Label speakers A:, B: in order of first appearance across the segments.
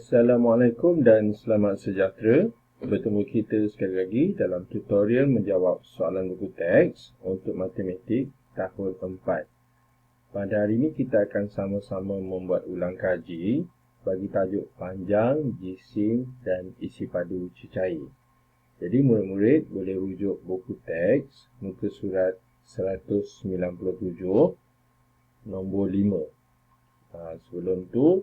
A: Assalamualaikum dan selamat sejahtera. Bertemu kita sekali lagi dalam tutorial menjawab soalan buku teks untuk matematik tahun 4. Pada hari ini kita akan sama-sama membuat ulang kaji bagi tajuk panjang, jisim dan isi padu cecair. Jadi murid-murid boleh rujuk buku teks muka surat 197 nombor 5. Sebelum tu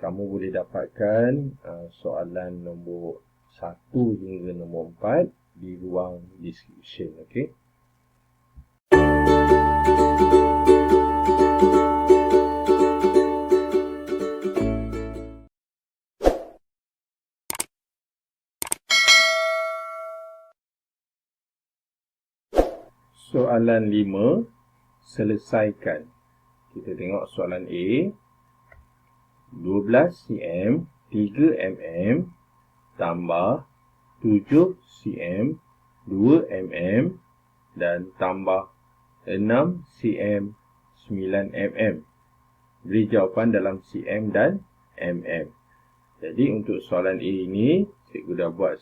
A: kamu boleh dapatkan soalan nombor 1 hingga nombor 4 di ruang description. Okey. Soalan 5, selesaikan. Kita tengok soalan A. 12 cm 3 mm tambah 7 cm 2 mm dan tambah 6 cm 9 mm. Beri jawapan dalam cm dan mm. Jadi untuk soalan A ini, cikgu dah buat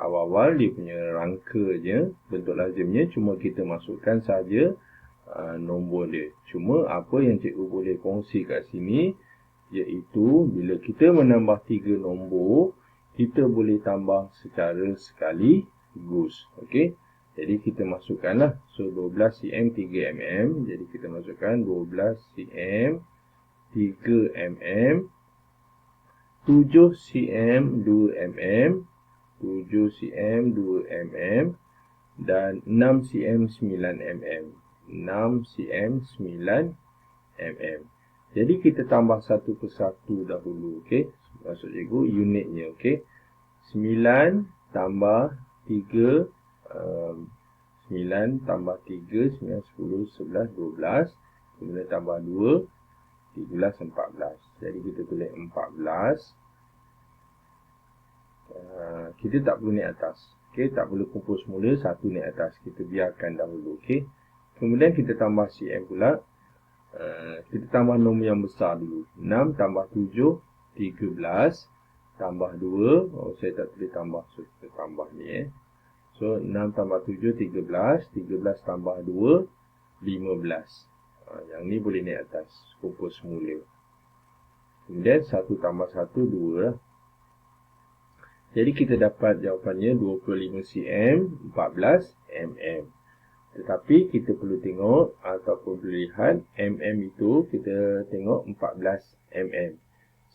A: awal-awal dia punya rangka je. Bentuk lazimnya cuma kita masukkan saja nombor dia. Cuma apa yang cikgu boleh kongsi kat sini, iaitu bila kita menambah 3 nombor, kita boleh tambah secara sekaligus. Okey. Jadi kita masukkanlah. So 12 cm 3 mm. Jadi kita masukkan 12 cm 3 mm, 7 cm 2 mm, 7 cm 2 mm dan 6 cm 9 mm. 6 cm 9 mm. Jadi kita tambah satu persatu dahulu, okey. Maksud cikgu unitnya, okey. 9 tambah 3 9 tambah 3 9 10 11 12, kemudian tambah 2 13 14. Jadi kita tulis 14. Kita tak perlu naik atas. Okey, tak perlu kumpul semula, satu naik atas. Kita biarkan dahulu, okey. Kemudian kita tambah cm pula. Kita tambah nombor yang besar dulu. 6 tambah 7, 13. Tambah 2. Saya tak boleh tambah. So, kita tambah ni. So, 6 tambah 7, 13. 13 tambah 2, 15. Yang ni boleh naik atas. Kumpul semula. Kemudian, 1 tambah 1, 2 lah. Jadi, kita dapat jawapannya 25 cm, 14 mm. Tetapi kita perlu tengok ataupun perlu lihat mm itu kita tengok 14 mm.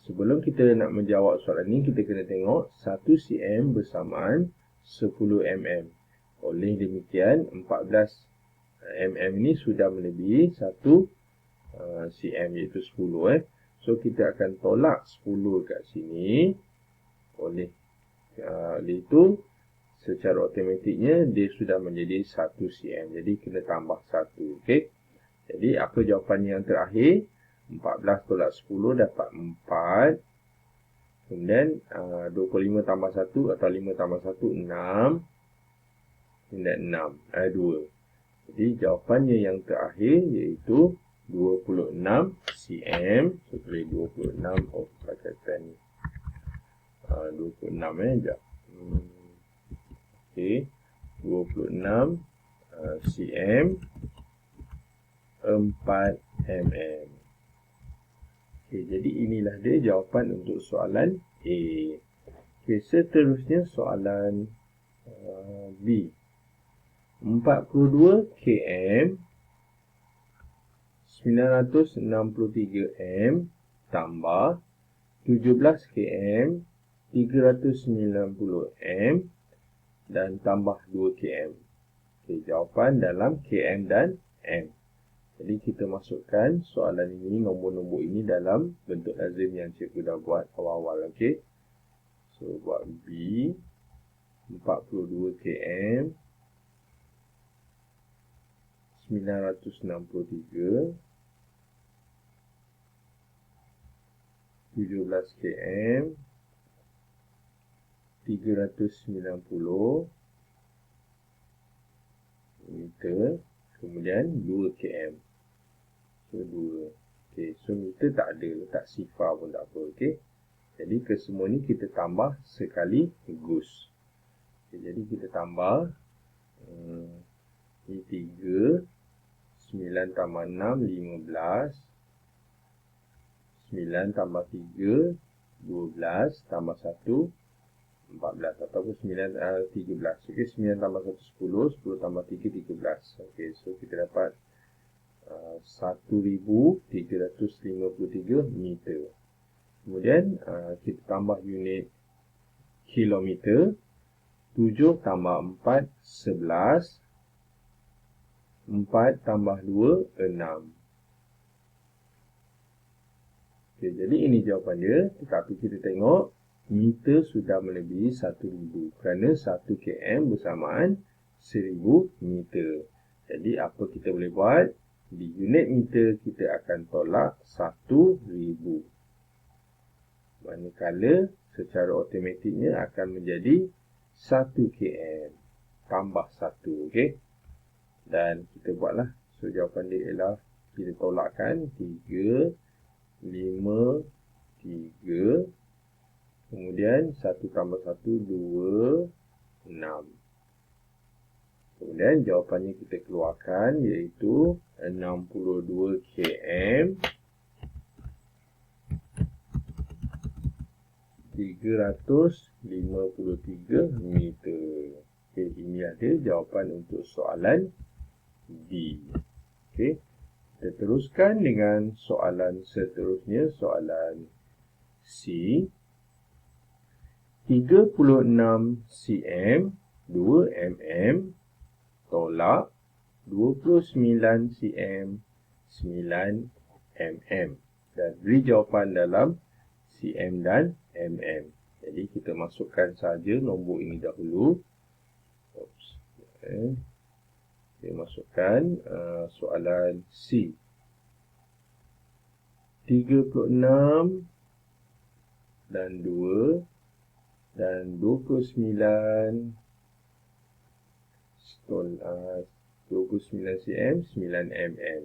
A: Sebelum kita nak menjawab soalan ni, kita kena tengok 1 cm bersamaan 10 mm. Oleh demikian 14 mm ini sudah melebihi 1 cm iaitu 10. So kita akan tolak 10 kat sini. Oleh itu secara automatiknya dia sudah menjadi 1 cm. Jadi kena tambah 1. Okey. Jadi apa jawapan yang terakhir? 14 tolak 10 dapat 4. Kemudian 25 tambah 1 atau 5 tambah 1 6. Kemudian 2. Jadi jawapannya yang terakhir iaitu 26 cm. So tulis 26. Pakai pen ni. 26 sekejap. Okey, 26 cm 4 mm. Okey, jadi inilah dia jawapan untuk soalan A. Okey, seterusnya soalan B. 42 km 963 m tambah 17 km 390 m dan tambah 2 km. Okey, jawapan dalam km dan m. Jadi kita masukkan soalan ini, nombor-nombor ini dalam bentuk lazim yang cikgu dah buat awal-awal. Okey. So buat B 42 km 963 17 km 390 meter, kemudian 2 km. So 2. Okey, so meter tak ada, letak sifar pun tak apa. Okey. Jadi kesemua ni kita tambah sekaligus. Okay, jadi kita tambah ini 3, 9 tambah 6, 15. 9 tambah 3, 12 tambah 1, 14 ataupun 13. Okey, 9 tambah 1, 10. 10 tambah 3, 13. Okey, so kita dapat 1353 meter. Kemudian kita tambah unit kilometer. 7 tambah 4, 11. 4 tambah 2, 6. Okay, jadi ini jawapan dia. Tetapi kita tengok meter sudah melebihi 1000 kerana 1 km bersamaan 1000 meter. Jadi apa kita boleh buat? Di unit meter kita akan tolak 1000. Manakala secara automatiknya akan menjadi 1 km tambah 1. Okey. Dan kita buatlah. So jawapan dia ialah kita tolakkan 3, 5, 3. Kemudian 1 tambah 1, 2, 6. Kemudian jawapannya kita keluarkan iaitu 62 km 353 meter. Okey, ini ada jawapan untuk soalan D. Okey. Kita teruskan dengan soalan seterusnya, soalan C. 36 cm 2 mm tolak 29 cm 9 mm. Dan beri jawapan dalam cm dan mm. Jadi kita masukkan saja nombor ini dahulu. Oops. Okay. Kita masukkan soalan C. 36 dan 2 dan 29 cm 9 mm.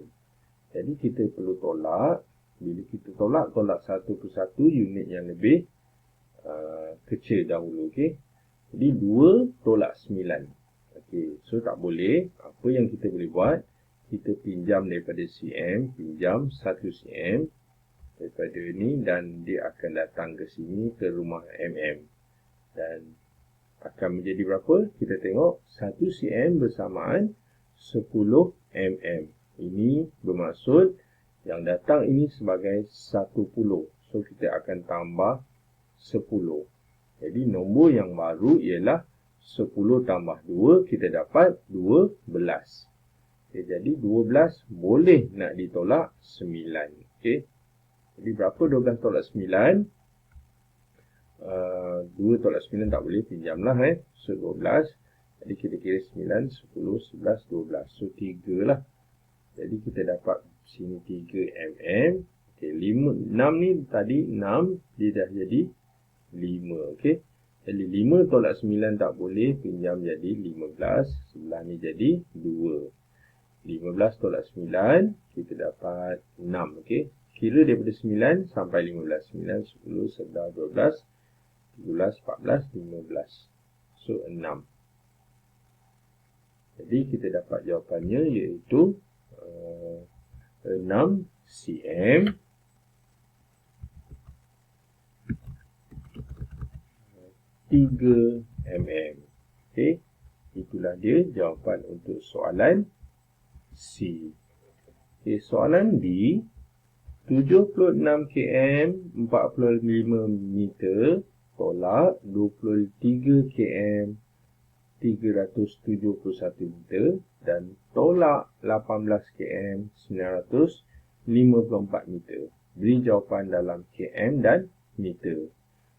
A: Jadi kita perlu tolak. Bila kita tolak satu persatu unit yang lebih kecil dahulu. Okay. Jadi 2 tolak 9. Okey, so tak boleh. Apa yang kita boleh buat? Kita pinjam daripada cm, pinjam 1 cm daripada ni dan dia akan datang ke sini ke rumah mm. Dan akan menjadi berapa? Kita tengok 1 cm bersamaan 10 mm. Ini bermaksud yang datang ini sebagai 10. So kita akan tambah 10. Jadi nombor yang baru ialah 10 tambah 2, kita dapat 12. Okay, jadi 12 boleh nak ditolak 9. Okay. Jadi berapa 12 tolak 9? 2 tolak 9 tak boleh, pinjamlah. So 12. Jadi kita kira 9, 10, 11, 12. So 3 lah. Jadi kita dapat sini 3 mm. Okay, 6 ni tadi 6, dia dah jadi 5. Okay. Jadi 5 tolak 9 tak boleh, pinjam jadi 15. Sebelah ni jadi 2. 15 tolak 9, kita dapat 6. Okay. Kira daripada 9 sampai 15. 9, 10, 11, 12, 13, 14, 15. So 6. Jadi kita dapat jawapannya iaitu 6 cm 3 mm. Okey, itulah dia jawapan untuk soalan C. Okey, soalan D. 76 km 45 meter tolak 23 km 371 meter dan tolak 18 km 954 meter. Beri jawapan dalam km dan meter.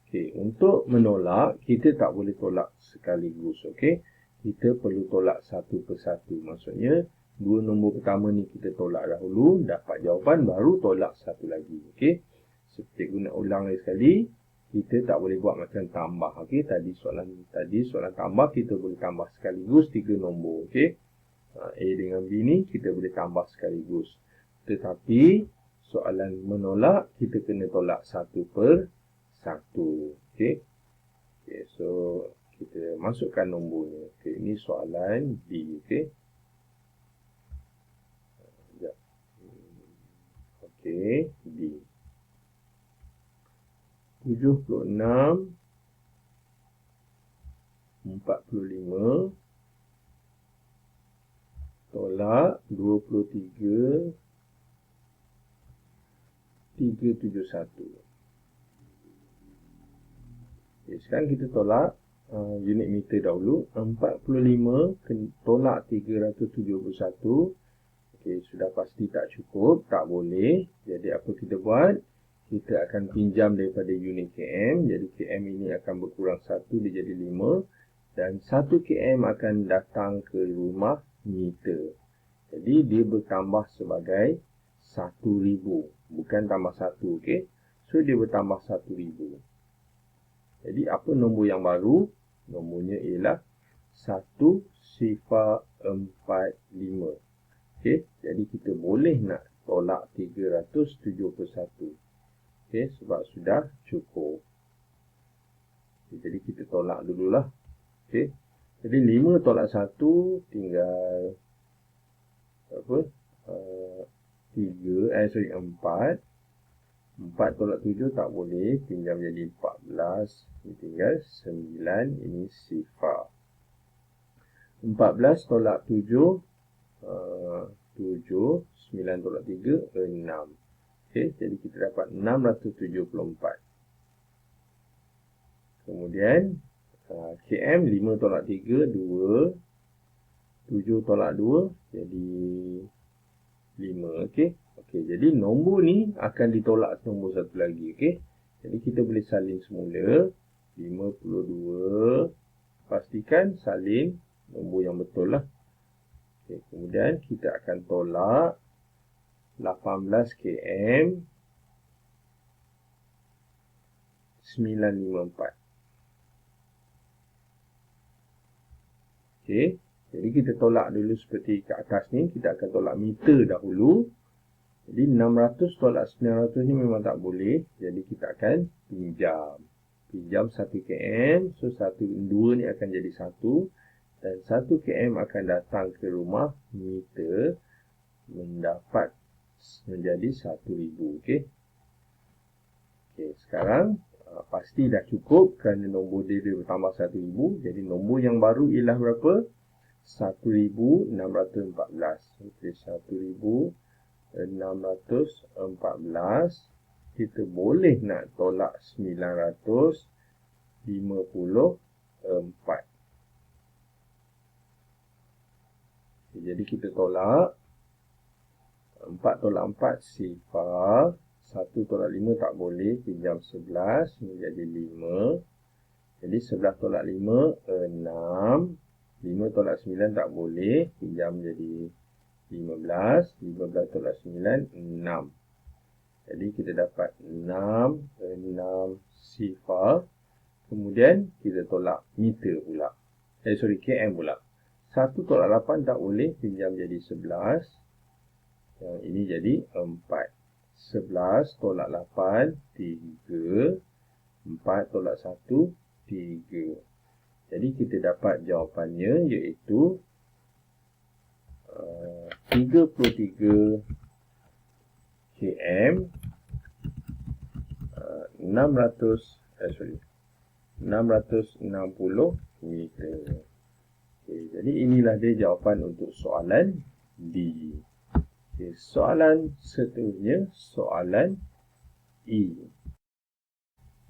A: Okey, untuk menolak, kita tak boleh tolak sekaligus. Okey, kita perlu tolak satu persatu. Maksudnya, dua nombor pertama ni kita tolak dahulu, dapat jawapan, baru tolak satu lagi. Okey, seperti guna ulang lagi sekali, kita tak boleh buat macam tambah. Okey, tadi soalan tambah, kita boleh tambah sekaligus 3 nombor. Okey, A dengan B ni kita boleh tambah sekaligus. Tetapi, soalan menolak, kita kena tolak 1 per 1. Okey. Okey, so kita masukkan nombornya. Okey, ini soalan D. Okey. Sekejap. Okey, D. 76, 45, tolak 23, 371. Okay, sekarang kita tolak unit meter dahulu. 45 tolak 371. Okay, sudah pasti tak cukup, tak boleh. Jadi apa kita buat? Kita akan pinjam daripada unit km. Jadi km ini akan berkurang 1, dia jadi 5. Dan 1 km akan datang ke rumah meter. Jadi dia bertambah sebagai 1000. Bukan tambah 1, okey. So dia bertambah 1000. Jadi apa nombor yang baru? Nombornya ialah 1045. Okey, jadi kita boleh nak tolak 371. Okey, sebab sudah cukup. Okay, jadi kita tolak dululah. Okey. Jadi 5 tolak 1 tinggal apa? 4. 4 tolak 7 tak boleh, pinjam jadi 14. Ini tinggal 9, ini sifar. 14 tolak 7, 7, 9 tolak 3, 6. Okey, jadi kita dapat 674. Kemudian km 5 tolak 3, 2. 7 tolak 2, jadi 5. Okey. Okey, jadi nombor ni akan ditolak nombor satu lagi. Okey. Jadi kita boleh salin semula. 52. Pastikan salin nombor yang betul lah. Okey, kemudian kita akan tolak 18 km 954. Okey, jadi kita tolak dulu seperti kat atas ni. Kita akan tolak meter dahulu. Jadi 600 tolak 900 ni memang tak boleh. Jadi kita akan pinjam. Pinjam 1 km. So 2 ni akan jadi 1. Dan 1 km akan datang ke rumah meter. Mendapat menjadi 1000. Okey. Okey, sekarang pasti dah cukup kerana nombor dia bertambah 1000. Jadi nombor yang baru ialah berapa? 1614. Okey, 1614. Kita boleh nak tolak 954. Okay, jadi kita tolak 4 tolak 4 sifar. 1 tolak 5 tak boleh, pinjam 11. Ini jadi 5. Jadi 11 tolak 5 6. 5 tolak 9 tak boleh, pinjam jadi 15. 15 tolak 9 6. Jadi kita dapat 6 sifar. Kemudian kita tolak meter pula. km pula. 1 tolak 8 tak boleh, pinjam jadi 11. Yang ini jadi 4. 11 tolak 8 3. 4 tolak 1 3. Jadi kita dapat jawapannya iaitu 33 km 660 meter. Okay, jadi inilah dia jawapan untuk soalan D. Okay, soalan seterusnya, soalan E.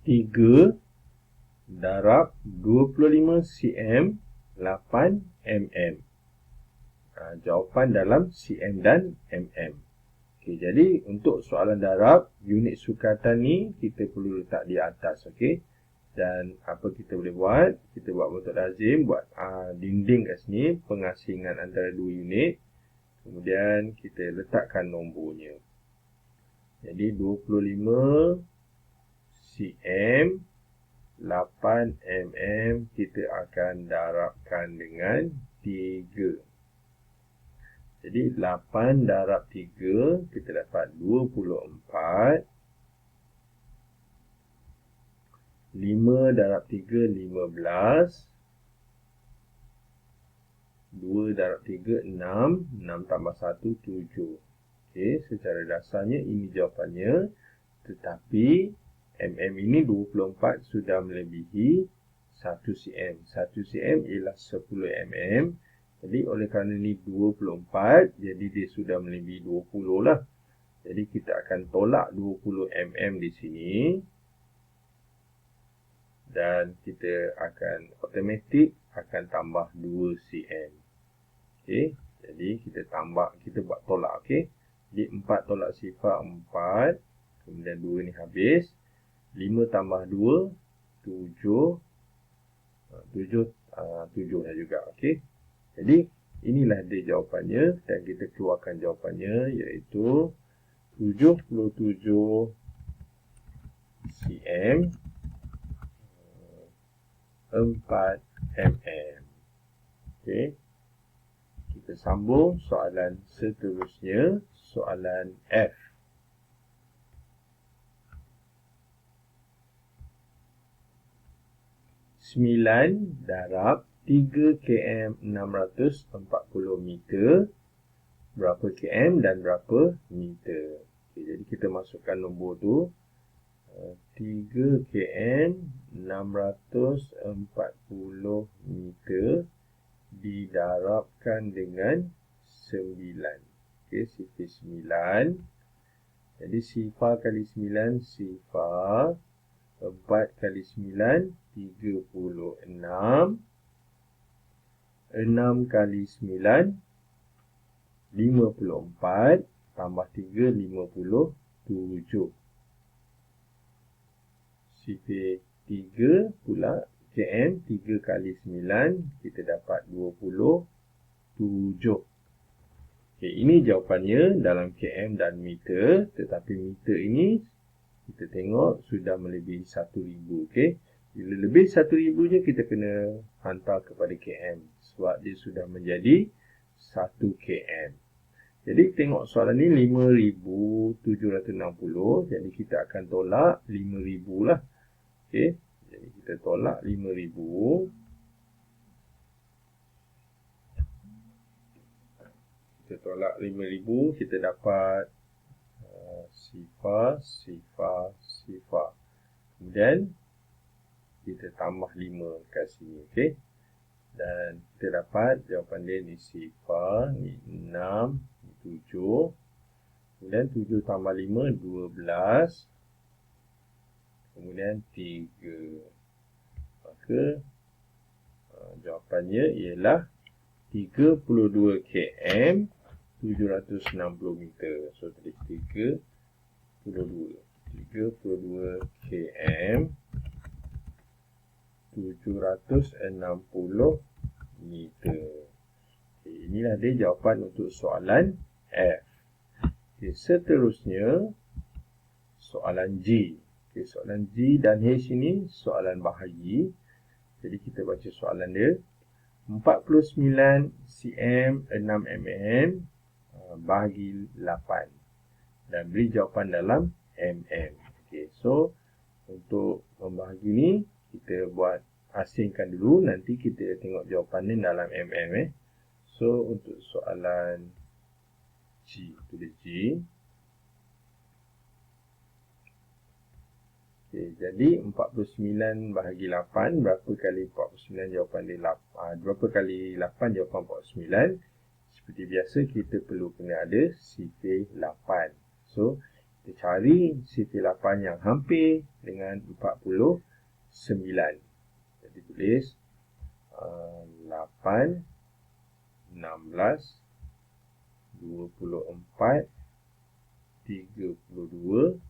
A: 3 darab 25 cm 8 mm. Jawapan dalam cm dan mm. Okay, jadi untuk soalan darab, unit sukatan ni kita perlu letak di atas. Okay. Dan apa kita boleh buat? Kita buat bentuk lazim, buat dinding kat sini, pengasingan antara dua unit. Kemudian kita letakkan nombornya. Jadi 25 cm 8 mm kita akan darabkan dengan 3. Jadi 8 darab 3 kita dapat 24. 5 darab 3, 15. 2 darab 3, 6. 6 tambah 1, 7. Okey, secara dasarnya ini jawapannya. Tetapi ini 24 sudah melebihi 1 cm. 1 cm ialah 10 mm. Jadi oleh kerana ini 24, jadi dia sudah melebihi 20 lah. Jadi kita akan tolak 20 mm di sini. Dan kita akan automatik akan tambah 2 cm. Okey, jadi kita buat tolak. Okey, jadi 4 tolak sifar 4. Kemudian 2 ni habis. 5 tambah 2, 7. 7 dah juga. Okey, jadi inilah dia jawapannya. Dan kita keluarkan jawapannya, iaitu 77 cm 4 mm. Okey, kita sambung soalan seterusnya, soalan F. Sembilan darab 3 km 640 meter. Berapa km dan berapa meter? Okay, jadi kita masukkan nombor tu. 3 km 640 meter didarabkan dengan 9. Okey, sifar 9. Jadi sifar kali 9 sifar. 4 kali 9 36. 6 kali 9 54. Tambah 3 57. Sifar 3 pula km. 3 kali 9 kita dapat 27. Okey, ini jawapannya dalam km dan meter. Tetapi meter ini kita tengok sudah melebihi 1000. Okey, bila lebih 1000 je kita kena hantar kepada km. Sebab dia sudah menjadi 1 km. Jadi tengok soalan ni 5760. Jadi kita akan tolak 5000 lah. Okey, jadi kita tolak 5000. Kita tolak 5000, kita dapat sifar. Kemudian kita tambah 5 kat sini. Okey, dan kita dapat jawapan dia ni sifar, ni 6, ni 7. Kemudian 7 tambah 5, 12. Kemudian 3. Maka jawapannya ialah 32 km 760 meter. So tulis 32 km 760 meter. Okay, inilah dia jawapan untuk soalan F. Okay, seterusnya soalan G. Okay, soalan G dan H ini soalan bahagi. Jadi kita baca soalan dia. 49 cm 6 mm bahagi 8. Dan beri jawapan dalam mm. Okay, so untuk membahagi ni kita buat asingkan dulu. Nanti kita tengok jawapan ni dalam mm. So untuk soalan G, tulis G. Okay, jadi 49 bahagi 8. Berapa kali 49? Jawapan dia 8. Berapa kali 8? Jawapan 49. Seperti biasa kita perlu kena ada sifar 8. So kita cari sifar 8 yang hampir dengan 49. Jadi tulis 8, 16, 24, 32,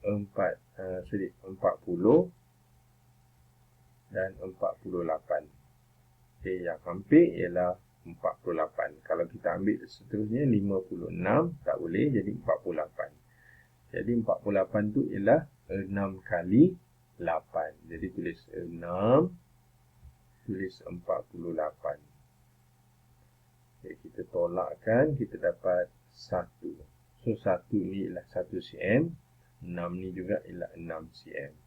A: 40 dan 48. Okay, yang hampir ialah 48. Kalau kita ambil seterusnya 56 tak boleh, jadi 48. Jadi 48 tu ialah 6 kali 8. Jadi tulis 6, tulis 48. Okay, kita tolakkan, kita dapat 1. So 1 ni ialah 1 cm. 6 ni juga ialah 6 cm.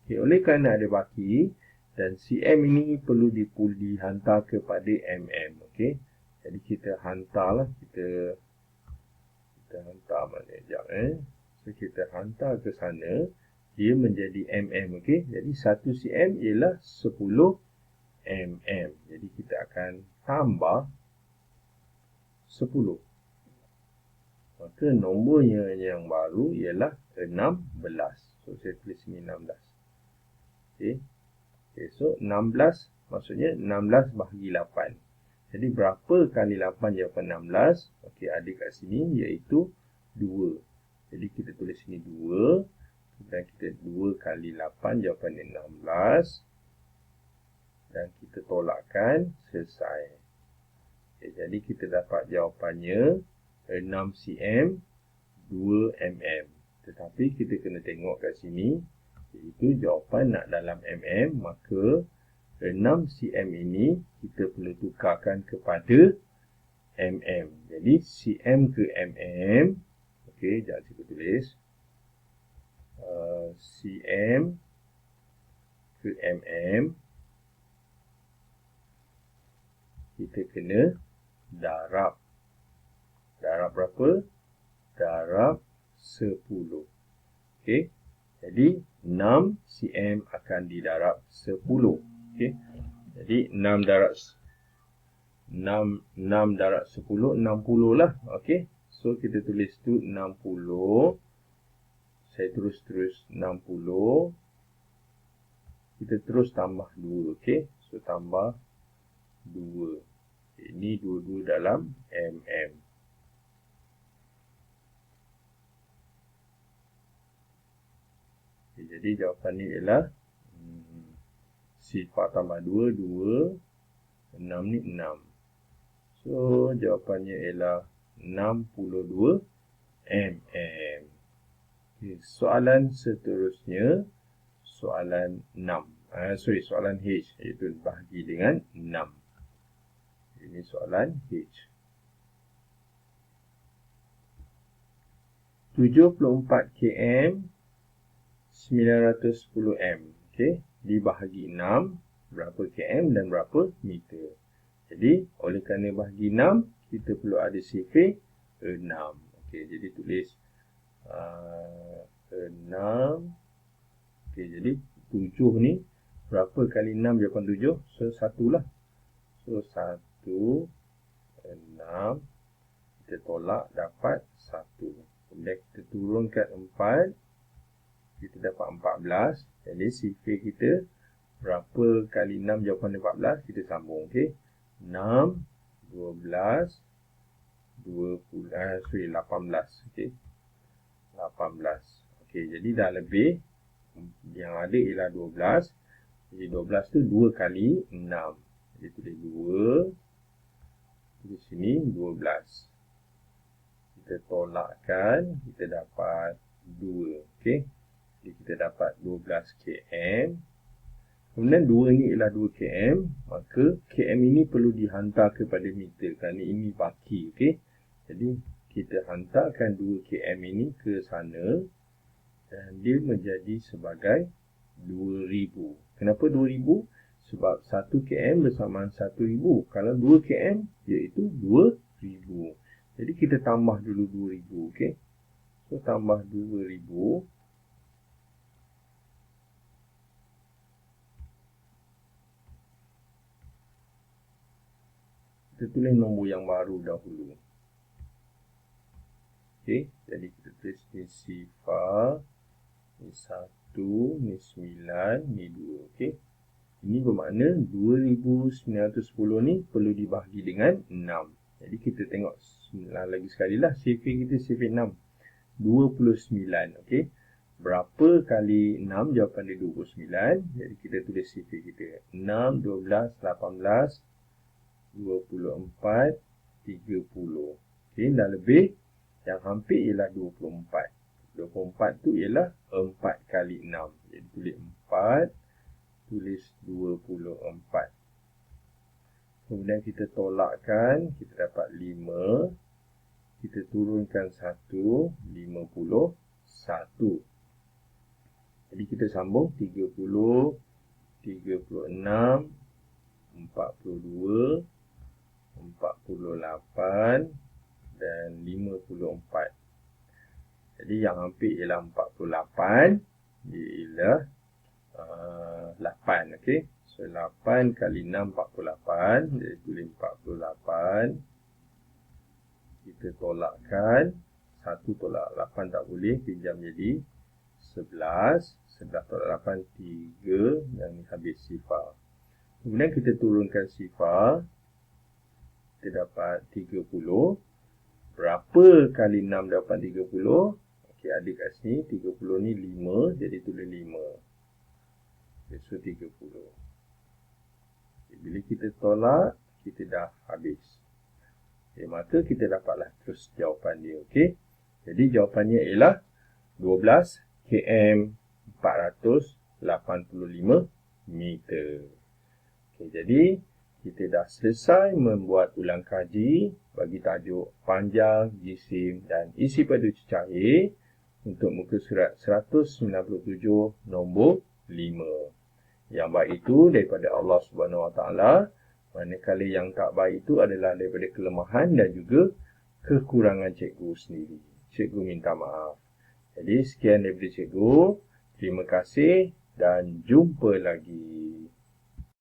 A: Okay, oleh kerana ada baki dan cm ini perlu dihantar kepada mm. Okay. Jadi kita hantarlah, kita hantar mana sekejap So kita hantar ke sana, dia menjadi mm. Okay. Jadi 1 cm ialah 10 mm. Jadi kita akan tambah 10. Maka nombornya yang baru ialah 16. So saya tulis sini 16. Okay. Okay, so 16 maksudnya 16 bahagi 8. Jadi berapa kali 8 jawapan 16? Okey, ada kat sini iaitu 2. Jadi kita tulis sini 2. Dan kita 2 kali 8 jawapan 16. Dan kita tolakkan, selesai. Okay, jadi kita dapat jawapannya 6 cm 2 mm. Tetapi kita kena tengok kat sini, iaitu jawapan nak dalam mm, maka 6 cm ini kita perlu tukarkan kepada mm. Jadi cm ke mm, okey, jap kita tulis cm ke mm, kita kena darab. Darab berapa? Darab 10. Okey. Jadi 6 cm akan didarab 10. Okey. Jadi 6 darab 10 60 lah. Okey. So kita tulis tu 60. Saya terus 60. Kita terus tambah 2. Okey. So tambah 2. Ini 22 dalam mm. Okay, jadi jawapan ni ialah sifar tambah 2, 2. 6 ni 6. So jawapannya ialah 62 mm. Okay, soalan seterusnya, soalan 6. Soalan H, iaitu bahagi dengan 6. Ini soalan H. 74 km 910 m. Okey, dibahagi 6, berapa km dan berapa meter. Jadi, oleh kerana bahagi 6, kita perlu ada sifar 6. Okey, jadi tulis 6. Okey, jadi 7 ni, berapa kali 6 jawapan 7? So, 1 lah. So, 1, 6. Kita tolak, dapat 1. Kemudian kita turunkan 4. Kita dapat 14. Jadi sifar kita berapa kali 6 jawapan 14? Kita sambung. Okey. 6, 12, 18. Okey. 18. Okey, jadi dah lebih. Yang ada ialah 12. Jadi 12 tu 2 kali 6. Jadi tulis 2. Di sini 12. Kita tolakkan, kita dapat 2. Okey. Jadi kita dapat 12 km. Kemudian 2 ni ialah 2 km. Maka km ini perlu dihantar kepada meter kerana ini baki. Okey. Jadi kita hantarkan 2 km ini ke sana. Dan dia menjadi sebagai 2000. Kenapa 2000? Sebab 1 km bersamaan 1000. Kalau 2 km iaitu 2000. Jadi kita tambah dulu 2000. Okey. So tambah 2000. Kita tulis nombor yang baru dahulu. Okey, jadi kita tulis ni sifar, ni 1, ni 9, ni 2. Okey. Ini bermakna 2910 ni perlu dibahagi dengan 6. Jadi kita tengok lagi sekali lah sifar kita sifar 6. 29. Okey. Berapa kali 6? Jawapan dia 29. Jadi kita tulis sifar kita 6, 12, 18, 24, 30. Okey, dah lebih. Yang hampir ialah 24. 24 tu ialah 4 kali 6. Jadi tulis 4, tulis 24. Kemudian kita tolakkan, kita dapat 5. Kita turunkan 1, 51. Jadi kita sambung 30, 36, 42, 48 dan 54. Jadi yang hampir ialah 48, dia ialah 8. Okey. So 8 kali 6 48, jadi tulis 48. Kita tolakkan, 1 tolak 8 tak boleh, pinjam jadi 11. 11 tolak 8 3 dan habis sifar. Kemudian kita turunkan sifar, kita dapat 30. Berapa kali 6 dapat 30? Okey, ada kat sini 30 ni 5, jadi tulis 5. Okay, so 30. Okay, bila kita tolak, kita dah habis. Okay, maka kita dapatlah terus jawapan dia. Okay? Jadi jawapannya ialah 12 km 485 meter. Okay, jadi kita dah selesai membuat ulang kaji bagi tajuk panjang, jisim dan isi padu cecair untuk muka surat 197 nombor 5. Yang baik itu daripada Allah Subhanahu Wa Taala, manakala yang tak baik itu adalah daripada kelemahan dan juga kekurangan cikgu sendiri. Cikgu minta maaf. Jadi sekian daripada cikgu. Terima kasih dan jumpa lagi.